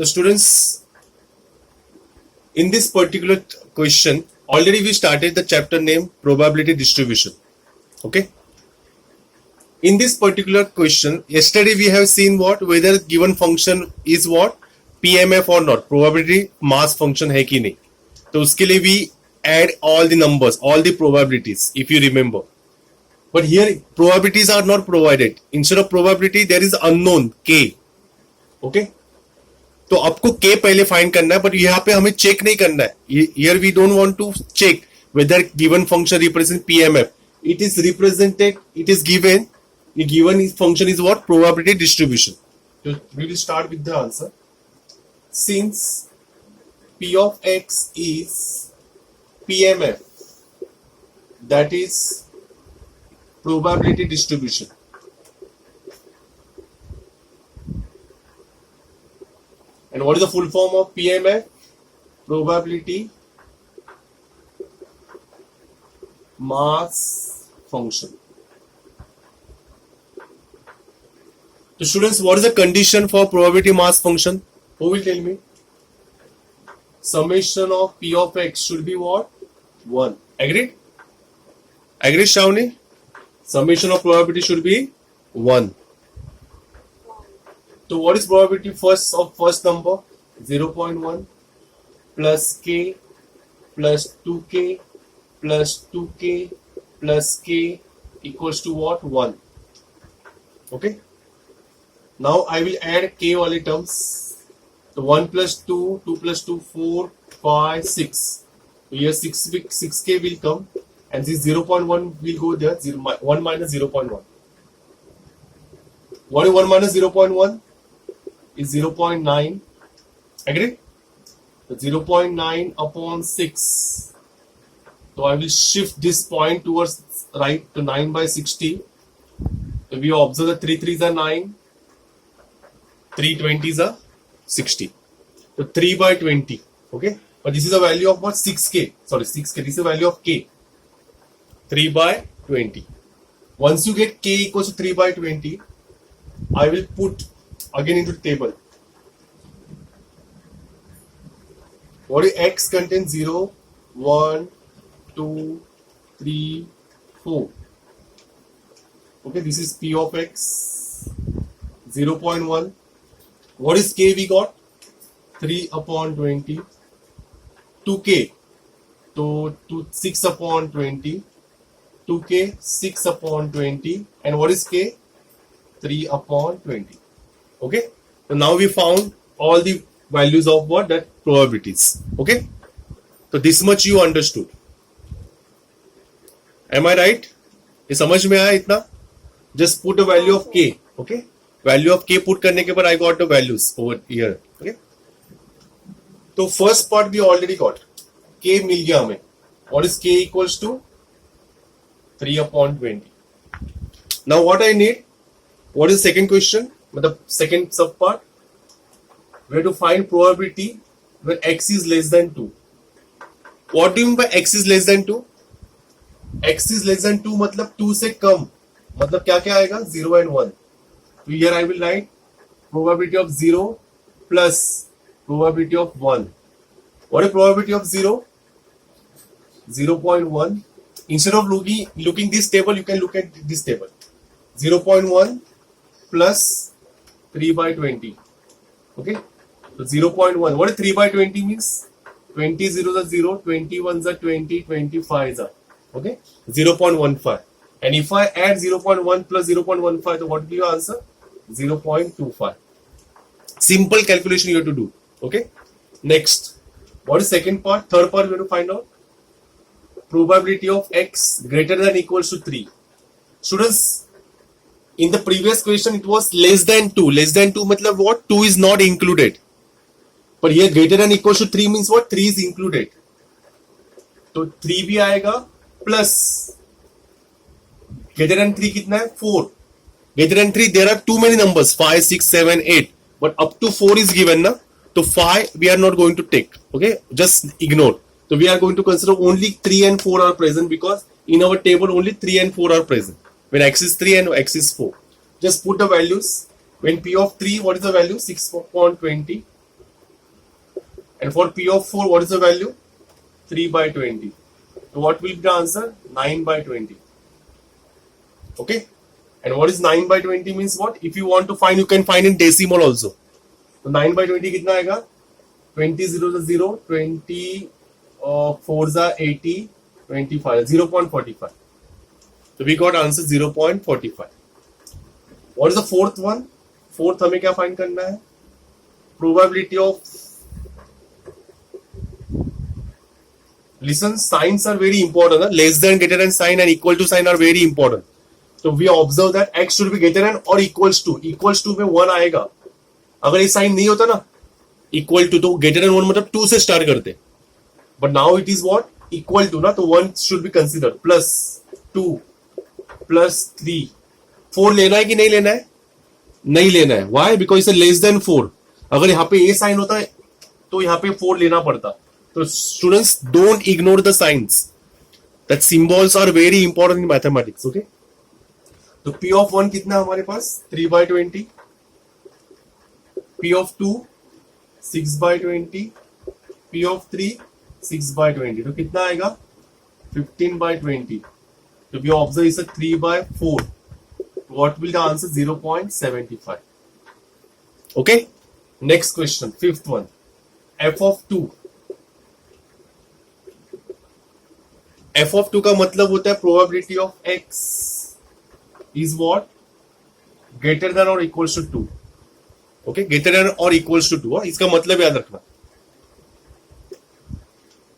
The students, in this particular question, already we started the chapter name probability distribution. Okay. In this particular question, yesterday we have seen what, whether given function is what, PMF or not, probability mass function है कि नहीं. तो उसके लिए we add all the numbers, all the probabilities, if you remember. But here probabilities are not provided. Instead of probability there is unknown K. Okay. तो आपको K पहले find करना है, बट यहाँ पे हमें चेक नहीं करना है. Here we don't want to check whether given function represents PMF. It is represented, it is given. The given function is what? Probability distribution. So we will start with the answer. Since P of X is PMF, that is probability distribution. And what is the full form of PMF? Probability mass function. So students, what is the condition for probability mass function? Who will tell me? Summation of P of X should be what? 1. Agreed? Agreed, Shravani? Summation of probability should be 1. So what is probability first number? 0.1 plus K plus 2K plus 2K plus K equals to what? 1. Okay. Now I will add K wale terms. So 1 plus 2, 2 plus 2, 4, 5, 6. So here 6K will come, and this 0.1 will go there. 1 minus 0.1. What is 1 minus 0.1? Is 0.9. Agree? So 0.9 upon 6. So I will shift this point towards right to 9 by 60. So we observe the 3 3s are 9. 3 20s are 60. So 3 by 20. Okay. But this is the value of what? 6K. Sorry, 6K. This is the value of K. 3 by 20. Once you get K equals to 3 by 20, I will put again into the table. What is X contains 0, 1, 2, 3, 4. Okay, this is P of X. 0.1. What is K we got? 3 upon 20. 2K. So 6 upon 20. 2K 6 upon 20. And what is K? 3 upon 20. Okay. So now we found all the values of what? That probabilities. Okay. So this much you understood. Am I right? ये समझ में आया इतना? Just put a value of K. Okay. Value of K put करने के बाद I got the values over here. Okay. तो first part we already got. K मिल गया हमें. What is K equals to? 3 upon 20. Now what I need? What is second question? The second sub part. We have to find probability when X is less than 2. What do you mean by X is less than 2? X is less than 2 मतलब 2 से कम. मतलब क्या क्या आएगा? 0 and 1. So here I will write probability of 0 plus probability of 1. What is probability of 0? 0.1. Instead of looking this table, you can look at this table. 0.1 plus 3 by 20. Okay. So 0.1. What is 3 by 20 means? 20 zeros are 0, 20 ones are 20, 25 are. Okay. 0.15. And if I add 0.1 plus 0.15, so what will be your answer? 0.25. Simple calculation you have to do. Okay. Next. What is second part? Third part we have to find out. Probability of X greater than equals to 3. Students, in the previous question it was less than 2. Less than 2 matlab what? 2 is not included. But here greater than equals to 3 means what? 3 is included. So 3 भी आएगा plus greater than 3 कितना है? 4. Greater than 3 there are too many numbers 5, 6, 7, 8. But up to 4 is given na. So 5 we are not going to take. Okay, just ignore. So we are going to consider only 3 and 4 are present because in our table only 3 and 4 are present. When X is 3 and X is 4. Just put the values. When P of 3, what is the value? 6 upon 20. And for P of 4, what is the value? 3 by 20. So what will be the answer? 9 by 20. Okay. And what is 9 by 20 means what? If you want to find, you can find in decimal also. So 9 by 20 कितना आएगा? 20 0 is 0, 20 4s are 80, 25, 0.45. So we got answer 0.45. What is the fourth one? Fourth हमें क्या find करना है? Probability of. Listen, signs are very important. Less than, greater than sign and equal to sign are very important. So we observe that x should be greater than or equals to. Equals to में 1 आएगा. अगर ये sign नहीं होता ना equal to, तो greater than 1 मतलब 2 से स्टार्ट करते. But now it is what? Equal to ना, तो 1 should be consider. Plus 2 plus 3. 4 लेना है कि नहीं लेना है? नहीं लेना है. Why? Because it's less than 4. अगर यहाँ पे ए साइन होता है तो यहाँ पे 4 लेना पड़ता. तो students, don't ignore the science. That symbols are very important in mathematics. Okay. तो P of 1 कितना है हमारे पास? 3 by 20. P of 2 6 by 20. P of 3 6 by 20. तो कितना आएगा? 15 by 20. तो we observe is a 3 by 4. What will the answer? 0.75. Okay. Next question, fifth one. F of 2. F of 2 का मतलब होता है probability of x is what? Greater than or equals to 2. Okay, greater than or equals to 2. इसका मतलब याद रखना.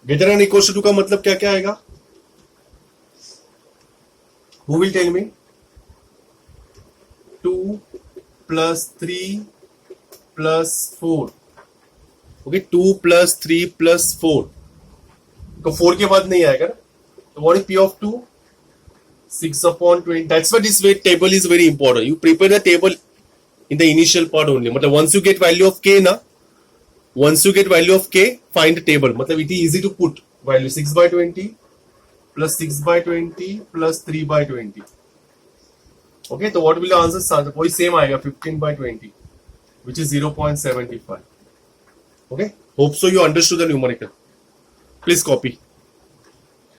Greater than or equals to 2 का मतलब क्या क्या आएगा? Who will tell me? 2 plus 3 plus 4. Okay, 2 plus 3 plus 4. तो 4 के बाद नहीं आएगा ना. So what is P of 2? 6 upon 20. That's why this way table is very important. You prepare the table in the initial part only. मतलब once you get value of k ना, once you get value of k, find the table. मतलब it is easy to put value 6 by 20 plus 6 by 20 plus 3 by 20. Okay, so what will the answer? वही same आएगा 15 by 20, which is 0.75. Okay, hope so you understood the numerical. Please copy.